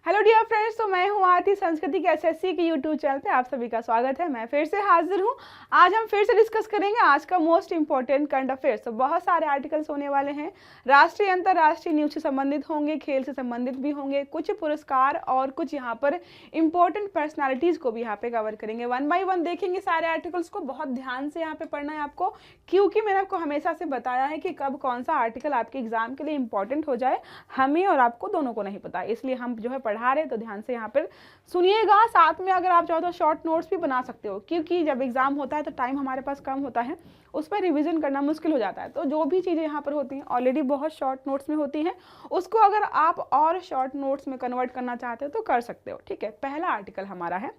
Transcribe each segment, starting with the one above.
Hello dear friends, तो मैं हूँ आरती। संस्कृति के एसएससी के यूट्यूब चैनल पे आप सभी का स्वागत है। मैं फिर से हाजिर हूँ। आज हम फिर से डिस्कस करेंगे आज का मोस्ट इंपॉर्टेंट करंट अफेयर्स। तो बहुत सारे आर्टिकल्स होने वाले हैं, राष्ट्रीय अंतर्राष्ट्रीय न्यूज से संबंधित होंगे, खेल से संबंधित भी होंगे, कुछ पुरस्कार और कुछ यहाँ पर इंपॉर्टेंट पर्सनैलिटीज़ को भी यहाँ पे कवर करेंगे। वन बाई वन देखेंगे सारे आर्टिकल्स को। बहुत ध्यान से यहाँ पे पढ़ना है आपको, क्योंकि मैंने आपको हमेशा से बताया है कि कब कौन सा आर्टिकल आपके एग्जाम के लिए इंपॉर्टेंट हो जाए, हमें और आपको दोनों को नहीं पता। इसलिए हम जो है पढ़ा रहे, तो ध्यान से यहाँ पर सुनिएगा। साथ में अगर आप चाहो तो शॉर्ट नोट्स भी बना सकते हो, क्योंकि जब एग्जाम होता है तो टाइम हमारे पास कम होता है, उस पर रिवीजन करना मुश्किल हो जाता है। तो जो भी चीज़ें यहाँ पर होती हैं ऑलरेडी बहुत शॉर्ट नोट्स में होती हैं, उसको अगर आप और शॉर्ट नोट्स में कन्वर्ट करना चाहते हो तो कर सकते हो। ठीक है, पहला आर्टिकल हमारा है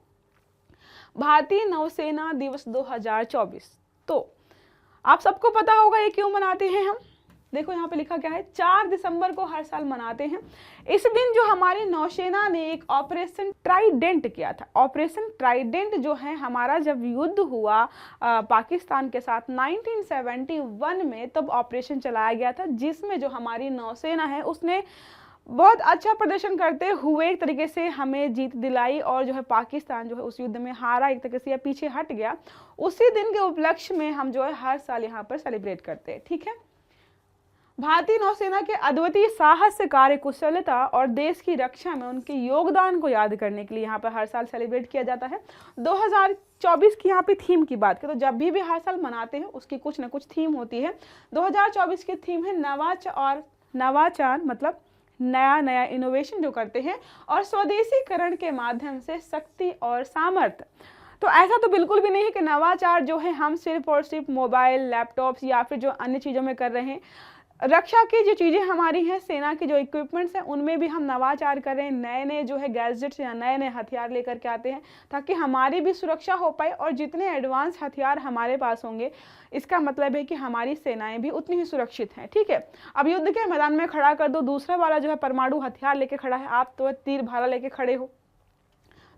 भारतीय नौसेना दिवस 2024। तो आप सबको पता होगा ये क्यों मनाते हैं हम। देखो यहाँ पे लिखा क्या है, 4 दिसंबर को हर साल मनाते हैं। इस दिन जो हमारी नौसेना ने एक ऑपरेशन ट्राइडेंट किया था। ऑपरेशन ट्राइडेंट जो है हमारा, जब युद्ध हुआ पाकिस्तान के साथ 1971 में, तब ऑपरेशन चलाया गया था, जिसमें जो हमारी नौसेना है उसने बहुत अच्छा प्रदर्शन करते हुए एक तरीके से हमें जीत दिलाई, और जो है पाकिस्तान जो है उस युद्ध में हारा, एक तरीके से या पीछे हट गया। उसी दिन के उपलक्ष्य में हम जो है हर साल यहाँ पर सेलिब्रेट करते हैं। ठीक है, भारतीय नौसेना के अद्वितीय साहस, कार्यकुशलता और देश की रक्षा में उनके योगदान को याद करने के लिए यहाँ पर हर साल सेलिब्रेट किया जाता है। 2024 की यहाँ पे थीम की बात करें तो जब भी हर साल मनाते हैं उसकी कुछ ना कुछ थीम होती है। 2024 की थीम है नवाचार, मतलब नया नया इनोवेशन जो करते हैं, और स्वदेशीकरण के माध्यम से शक्ति और सामर्थ्य। तो ऐसा तो बिल्कुल भी नहीं है कि नवाचार जो है हम सिर्फ और सिर्फ मोबाइल, लैपटॉप्स या फिर जो अन्य चीज़ों में कर रहे हैं। रक्षा की जो चीज़ें हमारी हैं, सेना की जो इक्विपमेंट्स हैं, उनमें भी हम नवाचार कर रहे हैं। नए नए जो है गैजेट्स या नए नए हथियार लेकर के आते हैं, ताकि हमारी भी सुरक्षा हो पाए। और जितने एडवांस हथियार हमारे पास होंगे, इसका मतलब है कि हमारी सेनाएं भी उतनी ही सुरक्षित हैं। ठीक है, अब युद्ध के मैदान में खड़ा कर दो, दूसरा वाला जो है परमाणु हथियार लेके खड़ा है, आप तो तीर भाला लेके खड़े हो,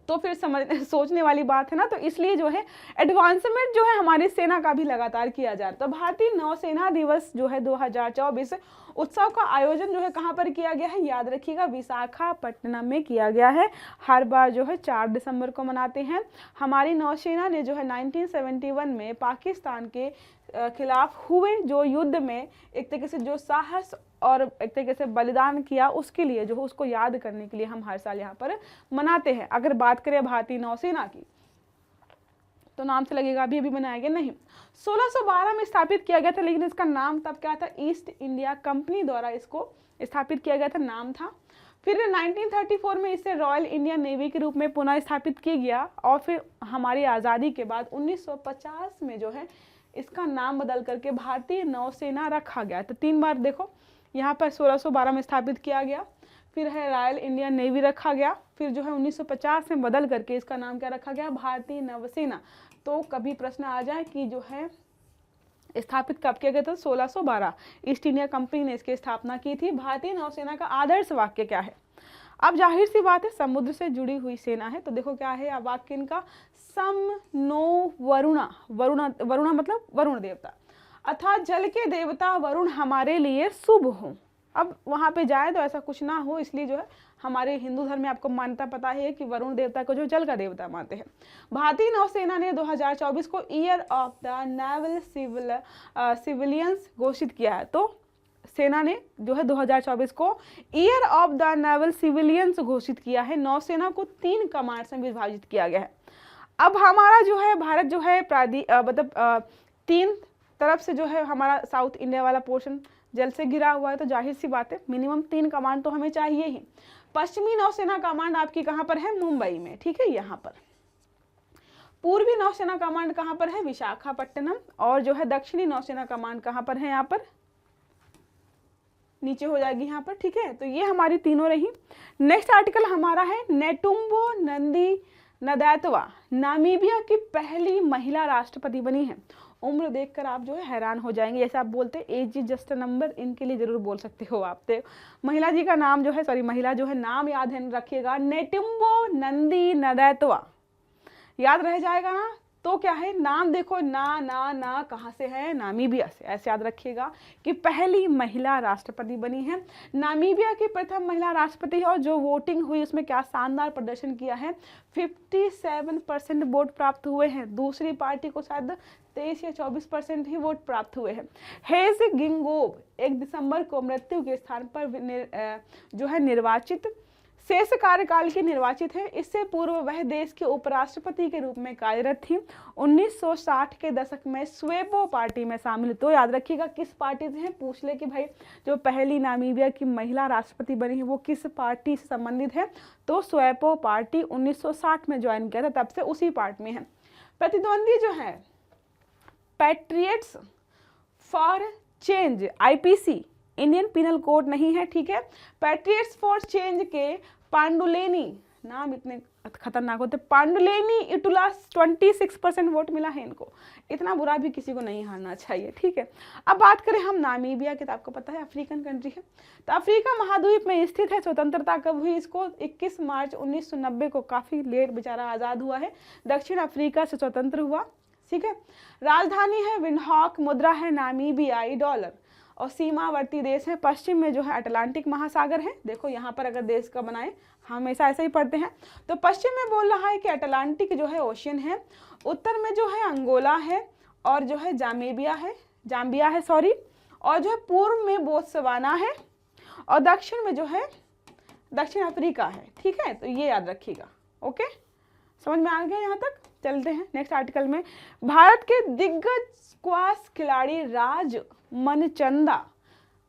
तो फिर सोचने वाली बात है ना। तो इसलिए जो है एडवांसमेंट जो है हमारी सेना का भी लगातार किया जा रहा है। तो भारतीय नौसेना दिवस जो है 2024 उत्सव का आयोजन जो है कहाँ पर किया गया है, याद रखिएगा, विशाखापट्टनम में किया गया है। हर बार जो है 4 दिसंबर को मनाते हैं। हमारी नौसेना ने जो है 1971 में पाकिस्तान के खिलाफ हुए जो युद्ध में एक तरीके से जो साहस और एक तरीके से बलिदान किया, उसके लिए जो है उसको याद करने के लिए हम हर साल यहाँ पर मनाते हैं। अगर बात करें भारतीय नौसेना की, तो नाम से लगेगा अभी अभी बनाया गया नहीं, 1612 में स्थापित किया गया था, लेकिन इसका नाम तब क्या था, ईस्ट इंडिया कंपनी द्वारा इसको स्थापित किया गया था, नाम था। फिर 1934 में इसे रॉयल इंडियन नेवी के रूप में पुनः स्थापित किया गया, और फिर हमारी आज़ादी के बाद 1950 में जो है इसका नाम बदल करके भारतीय नौसेना रखा गया। तो 3 बार देखो, यहाँ पर 1612 में स्थापित किया गया, फिर है रॉयल इंडियन नेवी रखा गया, फिर जो है 1950 में बदल करके इसका नाम क्या रखा गया, भारतीय नौसेना। तो कभी प्रश्न आ जाए कि जो है स्थापित कब किया गया था, 1612, ईस्ट इंडिया कंपनी ने इसकी स्थापना की थी। भारतीय नौसेना का आदर्श वाक्य क्या है। अब जाहिर सी बात है, समुद्र से जुड़ी हुई सेना है, तो देखो क्या है वाक्य इनका, सम नो वरुणा। वरुणा मतलब वरुण देवता, अर्थात जल के देवता वरुण हमारे लिए शुभ हो। अब वहाँ पे जाए तो ऐसा कुछ ना हो, इसलिए जो है हमारे हिंदू धर्म में आपको मान्यता पता है कि वरुण देवता को जो जल का देवता मानते हैं। भारतीय नौसेना ने 2024 को year of the naval civilians घोषित किया है। तो सेना ने जो है 2024 को year of the naval civilians घोषित किया है। नौसेना को 3 कमांड्स में विभाजित किया गया है। अब हमारा जो है भारत जो है मतलब 3 तरफ से जो है हमारा साउथ इंडिया वाला पोर्शन जल से घिरा हुआ है, तो जाहिर सी बात है मिनिमम 3 कमांड तो हमें चाहिए ही। पश्चिमी नौसेना कमांड आपकी कहाँ पर है, मुंबई में, ठीक है, यहाँ पर। पूर्वी नौसेना कमांड कहाँ पर है, विशाखापट्टनम। और जो है दक्षिणी नौसेना कमांड कहाँ पर है, यहाँ पर नीचे हो जाएगी यहाँ पर। ठीक है, तो ये हमारी तीनों रही। नेक्स्ट आर्टिकल हमारा है नेटुम्बो नंदी नदैतवा नामीबिया की पहली महिला राष्ट्रपति बनी है। उम्र देखकर आप जो है हैरान हो जाएंगे, जैसे आप बोलते age is just a number, इनके लिए जरूर बोल सकते हो आप। तो महिला जी का नाम जो है, सॉरी महिला जो है नाम याद है रखिएगा, नेटुम्बो नंदी नदैतवा, याद रह जाएगा ना। तो क्या है, नाम देखो, ना ना ना कहाँ से है, नामीबिया से। ऐसे याद रखिएगा कि पहली महिला राष्ट्रपति बनी है, नामीबिया की प्रथम महिला राष्ट्रपति है, और जो वोटिंग हुई उसमें क्या शानदार प्रदर्शन किया है, 57% वोट प्राप्त हुए हैं। दूसरी पार्टी को शायद 23 या 24% ही वोट प्राप्त हुए हैं। हेज गिंगोब 1 दिसंबर को मृत्यु के स्थान पर जो है निर्वाचित, शेष कार्यकाल की निर्वाचित है। इससे पूर्व वह देश के उपराष्ट्रपति के रूप में कार्यरत थी। 1960 के दशक में स्वेपो पार्टी में शामिल। तो याद रखिएगा किस पार्टी से है, पूछ ले कि भाई जो पहली नामीबिया की महिला राष्ट्रपति बनी है वो किस पार्टी से संबंधित है, तो स्वेपो पार्टी 1960 में ज्वाइन किया था, तब से उसी पार्टी में है। प्रतिद्वंदी जो है patriots for change, IPC Indian penal code नहीं है, ठीक है। पैट्रियट्स फॉर चेंज के पांडुलेनी, नाम इतने खतरनाक होते, पांडुलेनी इटुला 26% वोट मिला है इनको। इतना बुरा भी किसी को नहीं हारना चाहिए, ठीक है। अब बात करें हम नामीबिया की, तो आपको पता है अफ्रीकन कंट्री है, तो अफ्रीका महाद्वीप में स्थित है। स्वतंत्रता कब हुई इसको, 21 मार्च 1990 को, काफ़ी लेट बेचारा आज़ाद हुआ है, दक्षिण अफ्रीका से स्वतंत्र हुआ, ठीक है। राजधानी है विंडहॉक, मुद्रा है नामीबियाई डॉलर, और सीमावर्ती देश है। पश्चिम में जो है अटलांटिक महासागर है। देखो यहाँ पर अगर देश का बनाए, हमेशा ऐसा ही पढ़ते हैं, तो पश्चिम में बोल रहा है कि अटलांटिक जो है ओशियन है, उत्तर में जो है अंगोला है, और जो है जाम्बिया है सॉरी, और जो है पूर्व में बोत्सवाना है, और दक्षिण में जो है दक्षिण अफ्रीका है, ठीक है। तो ये याद रखिएगा, ओके, समझ में आ गया यहाँ तक। चलते हैं नेक्स्ट आर्टिकल में। भारत के दिग्गज स्क्वाश खिलाड़ी राज मनचंदा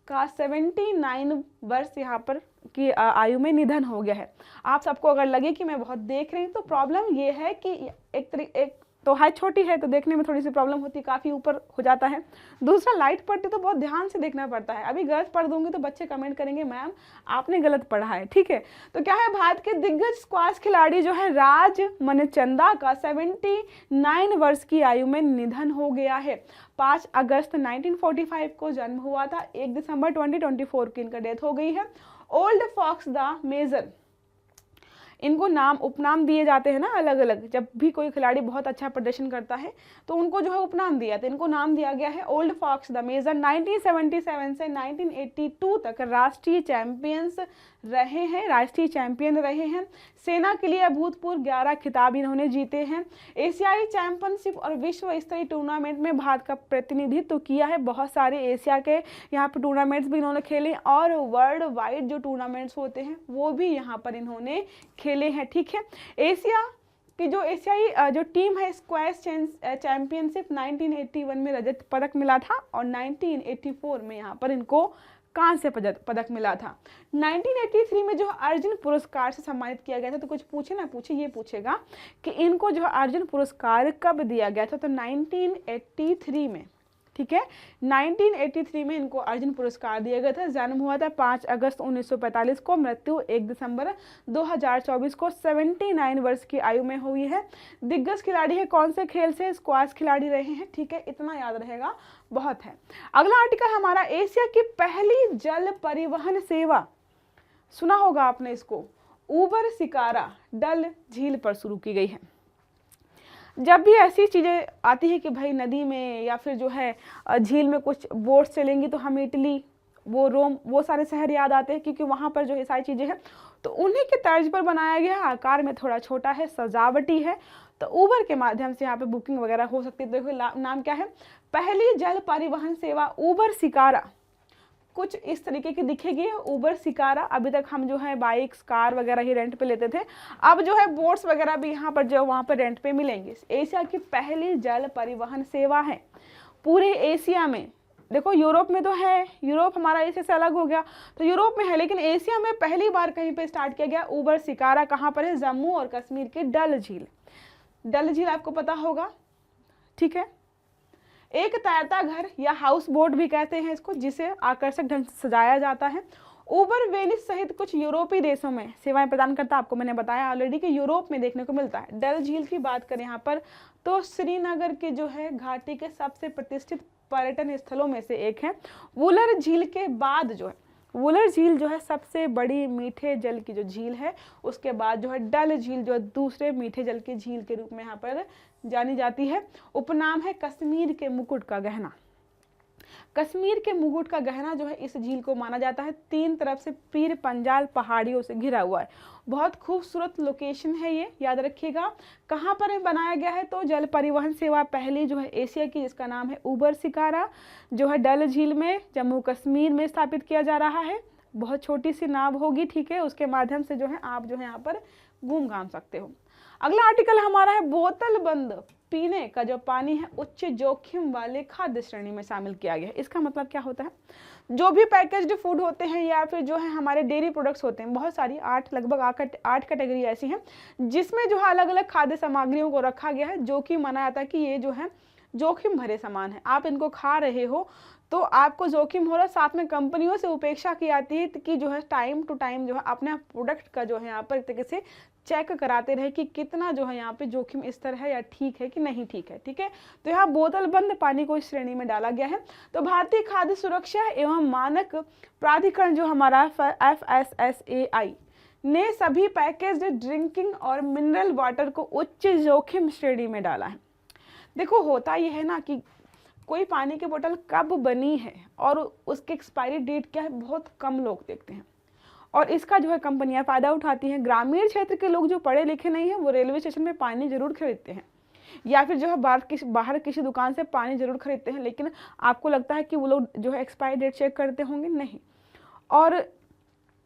का 79 वर्ष यहाँ पर की आयु में निधन हो गया है। आप सबको अगर लगे कि मैं बहुत देख रही हूँ, तो प्रॉब्लम ये है कि एक तो हाइट छोटी है तो देखने में थोड़ी सी प्रॉब्लम होती है, काफ़ी ऊपर हो जाता है। दूसरा लाइट पढ़ते तो बहुत ध्यान से देखना पड़ता है। अभी गलत पढ़ दूंगी तो बच्चे कमेंट करेंगे मैम आपने गलत पढ़ा है, ठीक है। तो क्या है, भारत के दिग्गज स्क्वाश खिलाड़ी जो है राज मनचंदा का 79 वर्ष की आयु में निधन हो गया है। 5 अगस्त 1945 को जन्म हुआ था, 1 दिसंबर 2024 की इनका डेथ हो गई है। ओल्ड फॉक्स द मेजर, इनको नाम उपनाम दिए जाते हैं ना अलग अलग, जब भी कोई खिलाड़ी बहुत अच्छा प्रदर्शन करता है तो उनको जो है उपनाम दिया, तो इनको नाम दिया गया है ओल्ड फॉक्स द मेजर। 1977 से 1982 तक राष्ट्रीय चैंपियन रहे हैं। सेना के लिए अभूतपूर्व 11 खिताब इन्होंने जीते हैं। एशियाई चैंपियनशिप और विश्व स्तरीय टूर्नामेंट में भारत का प्रतिनिधित्व किया है। बहुत सारे एशिया के यहाँ पर टूर्नामेंट्स भी इन्होंने खेले, और वर्ल्ड वाइड जो टूर्नामेंट्स होते हैं वो भी यहाँ पर इन्होंने खेले हैं, ठीक है। एशिया की जो एशियाई जो टीम है स्क्वैश चैंपियनशिप 1981 में रजत पदक मिला था, और 1984 में यहाँ पर इनको कांस्य पदक मिला था। 1983 में जो अर्जुन पुरस्कार से सम्मानित किया गया था। तो कुछ पूछे ना पूछे, ये पूछेगा कि इनको जो अर्जुन पुरस्कार कब दिया गया था, तो 1983 में, ठीक है, 1983 में इनको अर्जुन पुरस्कार दिया गया था। जन्म हुआ था 5 अगस्त 1945 को, मृत्यु 1 दिसंबर 2024 को 79 वर्ष की आयु में हुई है। दिग्गज खिलाड़ी है कौन से खेल से, स्क्वाश खिलाड़ी रहे हैं, ठीक है, इतना याद रहेगा बहुत है। अगला आर्टिकल हमारा, एशिया की पहली जल परिवहन सेवा, सुना होगा आपने इसको, ऊबर शिकारा डल झील पर शुरू की गई है। जब भी ऐसी चीज़ें आती है कि भाई नदी में या फिर जो है झील में कुछ बोट चलेंगी, तो हम इटली, वो रोम, वो सारे शहर याद आते हैं, क्योंकि वहाँ पर जो है सारी चीज़ें हैं, तो उन्हीं के तर्ज पर बनाया गया है। आकार में थोड़ा छोटा है, सजावटी है, तो ऊबर के माध्यम से यहाँ पे बुकिंग वगैरह हो सकती है। देखो नाम क्या है, पहली जल परिवहन सेवा ऊबर शिकारा, कुछ इस तरीके की दिखेगी ऊबर शिकारा। अभी तक हम जो है बाइक्स, कार वगैरह ही रेंट पे लेते थे, अब जो है बोट्स वगैरह भी यहाँ पर जो वहाँ पर रेंट पे मिलेंगे। एशिया की पहली जल परिवहन सेवा है पूरे एशिया में। देखो यूरोप में तो है, यूरोप हमारा एशिया से अलग हो गया, तो यूरोप में है, लेकिन एशिया में पहली बार कहीं पे स्टार्ट किया गया ऊबर शिकारा। कहाँ पर है, जम्मू और कश्मीर के डल झील। डल झील आपको पता होगा, ठीक है। एक तैरता घर या हाउस बोट भी कहते हैं इसको, जिसे आकर्षक ढंग से सजाया जाता है। ऊबर वेनिस सहित कुछ यूरोपीय देशों में सेवाएं प्रदान करता है। आपको मैंने बताया ऑलरेडी कि यूरोप में देखने को मिलता है। डल झील की बात करें यहाँ पर, तो श्रीनगर के जो है घाटी के सबसे प्रतिष्ठित पर्यटन स्थलों में से एक है। वुलर झील के बाद जो है वुलर झील जो है सबसे बड़ी मीठे जल की जो झील है, उसके बाद जो है डल झील जो दूसरे मीठे जल की झील के रूप में यहाँ पर जानी जाती है। उपनाम है कश्मीर के मुकुट का गहना। कश्मीर के मुकुट का गहना जो है इस झील को माना जाता है। 3 तरफ से पीर पंजाल पहाड़ियों से घिरा हुआ है। बहुत खूबसूरत लोकेशन है ये, याद रखिएगा। कहाँ पर बनाया गया है, तो जल परिवहन सेवा पहली जो है एशिया की, जिसका नाम है उबर शिकारा, जो है डल झील में जम्मू कश्मीर में स्थापित किया जा रहा है। बहुत छोटी सी नाव होगी, ठीक है, उसके माध्यम से जो है आप जो है यहाँ पर घूम घाम सकते हो। अगला आर्टिकल हमारा है बोतल बंद पीने का जो पानी है उच्च जोखिम वाले खाद्य श्रेणी में शामिल किया गया है। इसका मतलब क्या होता है, जो भी पैकेज्ड फूड होते हैं या फिर जो है हमारे डेयरी प्रोडक्ट्स होते हैं, बहुत सारी लगभग 8 कैटेगरी ऐसी हैं जिसमें जो है अलग अलग खाद्य सामग्रियों को रखा गया है, जो कि माना जाता है कि ये जो है जोखिम भरे सामान है। आप इनको खा रहे हो तो आपको जोखिम हो रहा है। साथ में कंपनियों से उपेक्षा की जाती है कि जो है टाइम टू टाइम जो है अपने प्रोडक्ट का जो है यहाँ पर एक तरीके से चेक कराते रहे कि कितना जो है यहाँ पे जोखिम स्तर है या ठीक है कि नहीं ठीक है, ठीक है। तो यहाँ बोतल बंद पानी को इस श्रेणी में डाला गया है। तो भारतीय खाद्य सुरक्षा एवं मानक प्राधिकरण जो हमारा FSSAI ने सभी पैकेज्ड ड्रिंकिंग और मिनरल वाटर को उच्च जोखिम श्रेणी में डाला है। देखो होता यह है ना कि कोई पानी की बोतल कब बनी है और उसकी एक्सपायरी डेट क्या है, बहुत कम लोग देखते हैं और इसका जो है कंपनियां फ़ायदा उठाती हैं। ग्रामीण क्षेत्र के लोग जो पढ़े लिखे नहीं हैं वो रेलवे स्टेशन में पानी जरूर खरीदते हैं या फिर जो है बाहर किसी दुकान से पानी जरूर खरीदते हैं, लेकिन आपको लगता है कि वो लोग जो है एक्सपायरी डेट चेक करते होंगे, नहीं। और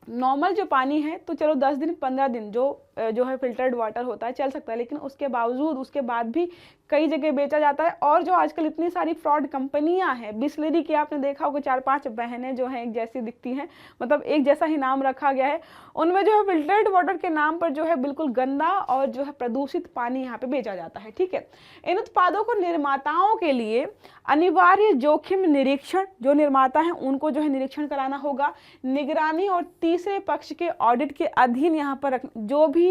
नॉर्मल जो पानी है तो चलो 10 दिन 15 दिन जो है फिल्टर्ड वाटर होता है चल सकता है, लेकिन उसके बावजूद उसके बाद भी कई जगह बेचा जाता है। और जो आजकल इतनी सारी फ्रॉड कंपनियां हैं, बिस्लरी की आपने देखा होगा 4-5 बहनें जो हैं एक जैसी दिखती हैं, मतलब एक जैसा ही नाम रखा गया है, उनमें जो है फिल्टर्ड वाटर के नाम पर जो है बिल्कुल गंदा और जो है प्रदूषित पानी यहाँ पे बेचा जाता है, ठीक है। इन उत्पादों को निर्माताओं के लिए अनिवार्य जोखिम निरीक्षण, जो निर्माता है उनको जो है निरीक्षण कराना होगा, निगरानी और तीसरे पक्ष के ऑडिट के अधीन यहाँ पर जो भी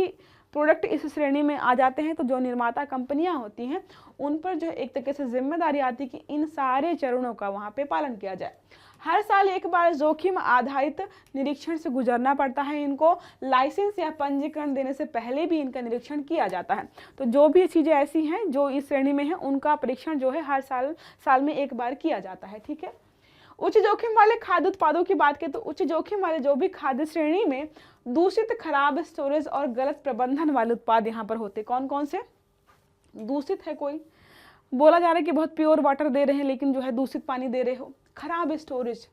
प्रोडक्ट इस श्रेणी में आ जाते हैं, तो जो निर्माता कंपनियां होती हैं उन पर जो एक तरीके से जिम्मेदारी आती है कि इन सारे चरणों का वहाँ पे पालन किया जाए। हर साल एक बार जोखिम आधारित निरीक्षण से गुजरना पड़ता है। इनको लाइसेंस या पंजीकरण देने से पहले भी इनका निरीक्षण किया जाता है। तो जो भी चीज़ें ऐसी हैं जो इस श्रेणी में है उनका परीक्षण जो है हर साल में एक बार किया जाता है, ठीक है। उच्च जोखिम वाले खाद्य उत्पादों की बात करें तो उच्च जोखिम वाले जो भी खाद्य श्रेणी में दूषित, खराब स्टोरेज और गलत प्रबंधन वाले उत्पाद यहाँ पर होते। कौन कौन से? दूषित है, कोई बोला जा रहा है कि बहुत प्योर वाटर दे रहे हैं लेकिन जो है दूषित पानी दे रहे हो। खराब स्टोरेज,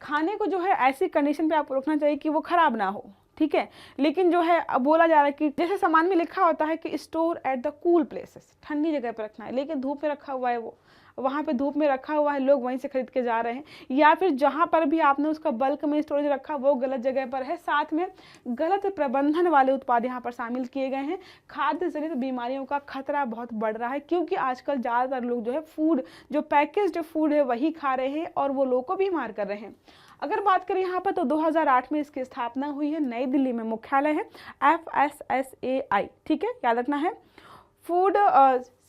खाने को जो है ऐसी कंडीशन पे आपको रखना चाहिए कि वो खराब ना हो, ठीक है, लेकिन जो है अब बोला जा रहा है कि जैसे सामान में लिखा होता है कि store at the cool places, ठंडी जगह पर रखना है, लेकिन धूप में रखा हुआ है, वो वहाँ पे धूप में रखा हुआ है, लोग वहीं से खरीद के जा रहे हैं, या फिर जहाँ पर भी आपने उसका बल्क में स्टोरेज रखा वो गलत जगह पर है। साथ में गलत प्रबंधन वाले उत्पाद यहाँ पर शामिल किए गए हैं। खाद्य जनित बीमारियों का खतरा बहुत बढ़ रहा है क्योंकि आजकल ज़्यादातर लोग जो है फूड, जो पैकेज्ड फूड है वही खा रहे हैं और वो लोग को बीमार कर रहे हैं। अगर बात करें यहाँ पर तो 2008 में इसकी स्थापना हुई है, नई दिल्ली में मुख्यालय है, FSSAI, ठीक है, याद रखना है, food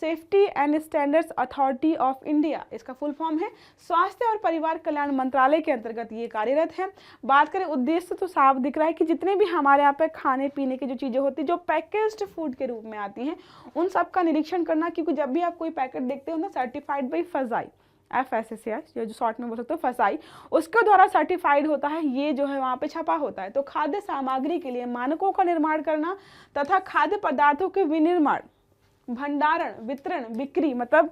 safety and standards authority of India, इसका फुल फॉर्म है। स्वास्थ्य और परिवार कल्याण मंत्रालय के अंतर्गत ये कार्यरत है। बात करें उद्देश्य तो साफ दिख रहा है कि जितने भी हमारे यहाँ पे खाने पीने की जो चीज़ें होती है जो पैकेज्ड फूड के रूप में आती हैं उन सब का निरीक्षण करना, क्योंकि जब भी आप कोई पैकेट देखते हो ना सर्टिफाइड बाई फसाई, FSSAI जो शॉर्ट में बोल सकते हो फसाई, उसके द्वारा सर्टिफाइड होता है, ये जो है वहाँ पे छपा होता है। तो खाद्य सामग्री के लिए मानकों का निर्माण करना तथा खाद्य पदार्थों के विनिर्माण, भंडारण, वितरण, बिक्री, मतलब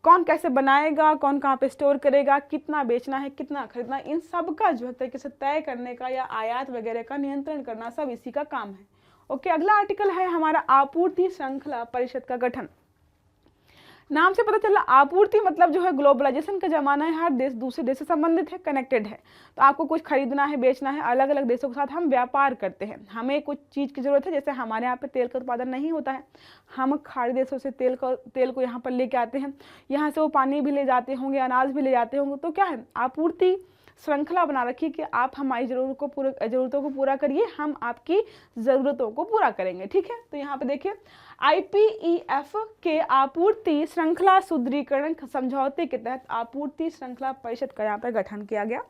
कौन कैसे बनाएगा, कौन कहाँ पे स्टोर करेगा, कितना बेचना है, कितना खरीदना, इन सब का जो है तरीके से तय करने का या आयात वगैरह का नियंत्रण करना सब इसी का काम है। ओके, अगला आर्टिकल है हमारा आपूर्ति श्रृंखला परिषद का गठन। नाम से पता चला आपूर्ति मतलब जो है ग्लोबलाइजेशन का जमाना है, हर देश दूसरे देश से संबंधित है, कनेक्टेड है। तो आपको कुछ खरीदना है, बेचना है, अलग अलग देशों के साथ हम व्यापार करते हैं। हमें कुछ चीज़ की ज़रूरत है, जैसे हमारे यहाँ पे तेल का उत्पादन नहीं होता है, हम खाड़ी देशों से तेल को यहाँ पर लेके आते हैं, यहाँ से वो पानी भी ले जाते होंगे, अनाज भी ले जाते होंगे। तो क्या है, आपूर्ति श्रृंखला बना रखी कि आप हमारी ज़रूरतों को पूरा करिए, हम आपकी ज़रूरतों को पूरा करेंगे, ठीक है। तो यहाँ पे देखिए IPEF के आपूर्ति श्रृंखला सुदृढ़ीकरण समझौते के तहत आपूर्ति श्रृंखला परिषद का यहाँ पर गठन किया गया।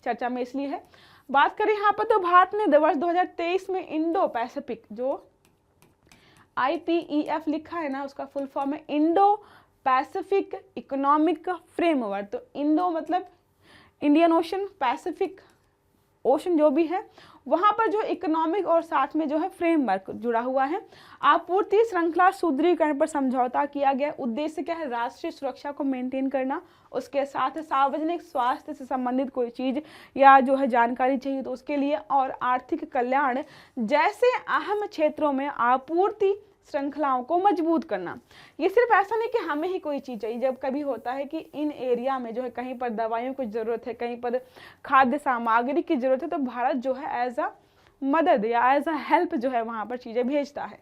चर्चा में इसलिए है, बात करें यहाँ पर तो भारत ने वर्ष 2023 में इंडो पैसिफिक, जो IPEF लिखा है ना, उसका फुल फॉर्म है इंडो पैसिफिक इकोनॉमिक फ्रेमवर्क। तो इंडो मतलब इंडियन ओशन, पैसिफिक ओशन जो भी है वहाँ पर जो इकोनॉमिक और साथ में जो है फ्रेमवर्क जुड़ा हुआ है। आपूर्ति श्रृंखला सुदृढ़ीकरण पर समझौता किया गया। उद्देश्य क्या है? राष्ट्रीय सुरक्षा को मेंटेन करना, उसके साथ सार्वजनिक स्वास्थ्य से संबंधित कोई चीज़ या जो है जानकारी चाहिए तो उसके लिए, और आर्थिक कल्याण जैसे अहम क्षेत्रों में आपूर्ति श्रृंखलाओं को मजबूत करना। ये सिर्फ ऐसा नहीं कि हमें ही कोई चीज़ चाहिए, जब कभी होता है कि इन एरिया में जो है कहीं पर दवाइयों की ज़रूरत है, कहीं पर खाद्य सामग्री की ज़रूरत है, तो भारत जो है एज अ मदद या एज अ हेल्प जो है वहाँ पर चीज़ें भेजता है।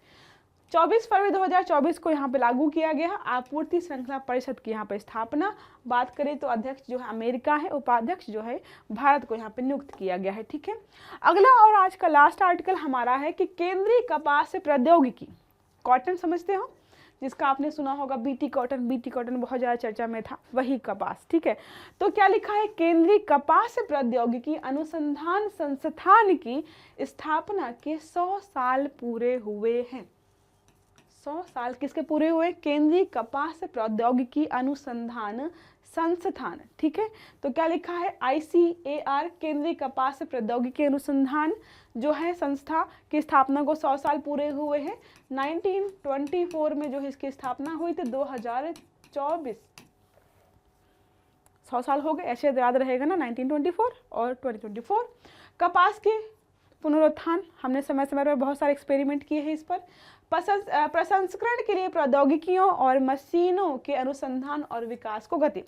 24 फरवरी 2024 को यहाँ पे लागू किया गया आपूर्ति श्रृंखला परिषद की यहाँ पे स्थापना। बात करें तो अध्यक्ष जो है अमेरिका है, उपाध्यक्ष जो है भारत को यहाँ पे नियुक्त किया गया है। ठीक है, अगला और आज का लास्ट आर्टिकल हमारा है कि केंद्रीय कपास प्रौद्योगिकी, कॉटन समझते हो, जिसका आपने सुना होगा बीटी कॉटन बहुत ज़्यादा चर्चा में था, वही कपास। ठीक है, तो क्या लिखा है? केंद्रीय कपास प्रौद्योगिकी अनुसंधान संस्थान की स्थापना के 100 साल पूरे हुए हैं। 100 साल किसके पूरे हुए? केंद्रीय कपास प्रौद्योगिकी अनुसंधान संस्थान। ठीक है, तो क्या लिखा है? ICAR, केंद्रीय कपास प्रौद्योगिकी अनुसंधान जो है संस्था की स्थापना को 100 साल पूरे हुए हैं। 1924 में जो है इसकी स्थापना हुई थी, 2024 100 साल हो गए, ऐसे याद रहेगा ना, 1924 और 2024। कपास के पुनरुत्थान, हमने समय समय पर बहुत सारे एक्सपेरिमेंट किए हैं इस पर। प्रसंस्करण के लिए प्रौद्योगिकियों और मशीनों के अनुसंधान और विकास को गति।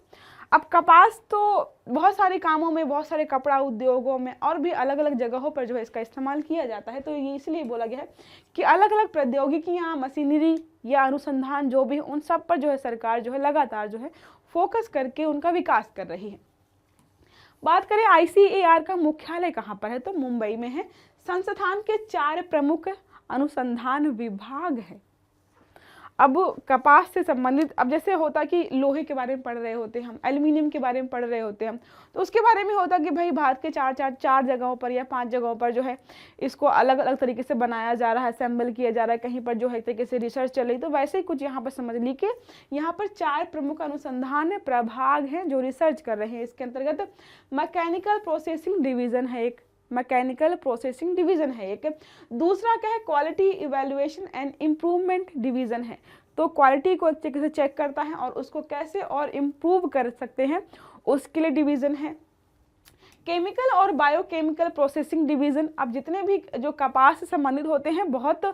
अब कपास तो बहुत सारे कामों में, बहुत सारे कपड़ा उद्योगों में और भी अलग अलग जगहों पर जो है इसका इस्तेमाल किया जाता है। तो ये इसलिए बोला गया है कि अलग अलग प्रौद्योगिकियाँ, मशीनरी या अनुसंधान जो भी, उन सब पर जो है सरकार जो है लगातार जो है फोकस करके उनका विकास कर रही है। बात करें ICAR का मुख्यालय कहाँ पर है, तो मुंबई में है। संस्थान के 4 प्रमुख अनुसंधान विभाग है। अब कपास से संबंधित, अब जैसे होता कि लोहे के बारे में पढ़ रहे होते हैं हम, एल्युमिनियम के बारे में पढ़ रहे होते हैं हम, तो उसके बारे में होता कि भाई भारत के 4 जगहों पर या 5 जगहों पर जो है इसको अलग अलग तरीके से बनाया जा रहा है, असेंबल किया जा रहा है, कहीं पर जो है एक तरीके से रिसर्च चल रही। तो वैसे ही कुछ यहाँ पर समझ ली कि यहाँ पर 4 प्रमुख अनुसंधान प्रभाग हैं जो रिसर्च कर रहे हैं। इसके अंतर्गत मैकेनिकल प्रोसेसिंग डिवीजन है एक, मैकेनिकल प्रोसेसिंग डिवीजन है एक। दूसरा क्या है? Quality evaluation and improvement division है। तो क्वालिटी को एक तरीके से चेक करता है और उसको कैसे और इम्प्रूव कर सकते हैं उसके लिए डिवीजन है। केमिकल और बायोकेमिकल प्रोसेसिंग डिवीजन, अब जितने भी जो कपास से संबंधित होते हैं, बहुत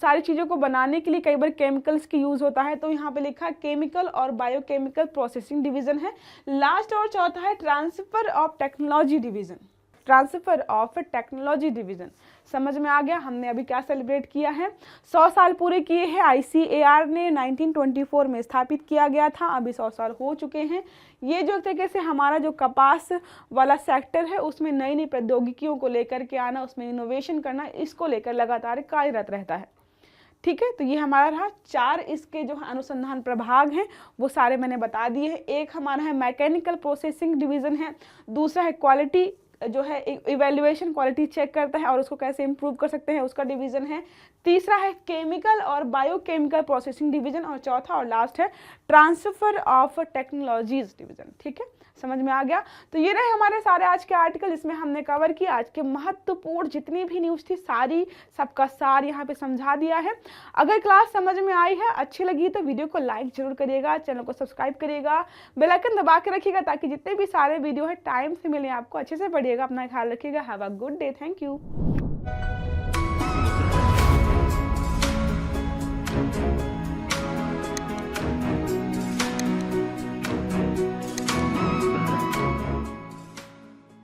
सारी चीज़ों को बनाने के लिए कई बार केमिकल्स की यूज़ होता है, तो यहाँ पे लिखा है केमिकल और बायोकेमिकल प्रोसेसिंग डिवीजन है। लास्ट और चौथा है transfer of technology division, transfer of technology division. समझ में आ गया हमने अभी क्या सेलिब्रेट किया है? 100 साल पूरे किए हैं। ICAR ने 1924 में स्थापित किया गया था, अभी 100 साल हो चुके हैं। ये जो एक तरीके से हमारा जो कपास वाला सेक्टर है उसमें नई नई प्रौद्योगिकियों को लेकर के आना, उसमें इनोवेशन करना, इसको लेकर लगातार कार्यरत रहता है। ठीक है, तो ये हमारा रहा 4 इसके जो अनुसंधान प्रभाग हैं वो सारे मैंने बता दिए हैं। एक हमारा है मैकेनिकल प्रोसेसिंग डिवीजन है, दूसरा है क्वालिटी जो है इवैल्यूएशन, क्वालिटी चेक करता है और उसको कैसे इंप्रूव कर सकते हैं उसका डिवीजन है। तीसरा है केमिकल और बायोकेमिकल प्रोसेसिंग डिवीजन, और चौथा और लास्ट है ट्रांसफर ऑफ टेक्नोलॉजीज डिवीजन। ठीक है, समझ में आ गया? तो ये रहे हमारे सारे आज के आर्टिकल, इसमें हमने कवर किया आज के महत्वपूर्ण जितनी भी न्यूज़ थी, सारी सबका सार यहाँ पे समझा दिया है। अगर क्लास समझ में आई है, अच्छी लगी, तो वीडियो को लाइक जरूर करिएगा, चैनल को सब्सक्राइब करिएगा, बेल आइकन दबा के रखिएगा ताकि जितने भी सारे वीडियो है टाइम से मिले आपको। अच्छे से पढ़िएगा, अपना ख्याल रखिएगा। Have a good day, thank you.